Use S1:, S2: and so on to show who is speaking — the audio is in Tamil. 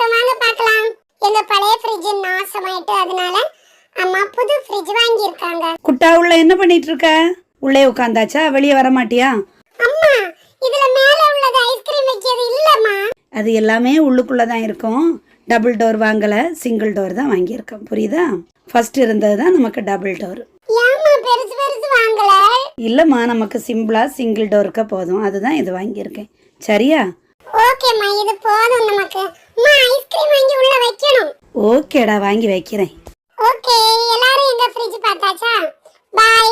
S1: வணக்கம், வாங்க பார்க்கலாம். எங்க பழைய ஃப்ரிட்ஜ் நாசமாயிட்டு, அதனால அம்மா புது ஃப்ரிட்ஜ் வாங்கி இருக்காங்க.
S2: குட்டா உள்ள என்ன பண்ணிட்டு இருக்க? உள்ளே உட்கார்ந்தாச்சா? வெளியே வர மாட்டியா?
S1: அம்மா, இதுல மேல உள்ளது ஐஸ்கிரீம் வைக்கிறது இல்லம்மா.
S2: அது எல்லாமே உள்ளுக்குள்ள தான் இருக்கும். டபுள் டோர் வாங்கல, சிங்கிள் டோர் தான் வாங்கி இருக்கோம். புரியுதா? ஃபர்ஸ்ட் இருந்தது தான் நமக்கு டபுள் டோர்.
S1: ஏம்மா பெருசு பெருசு வாங்கல?
S2: இல்லம்மா, நமக்கு சிம்பிளா சிங்கிள் டோருக்கு போதும். அதுதான் இது வாங்கி இருக்கேன். சரியா?
S1: ஓகேம்மா, இது போதும் நமக்கு. அம்மா, ஐஸ்கிரீம் வாங்கி உள்ள வைக்கணும்.
S2: ஓகேடா, வாங்கி வைக்கிறேன்.
S1: ஓகே, எல்லாரும் எங்க ஃப்ரிட்ஜ் பார்த்தாச்சா? பை.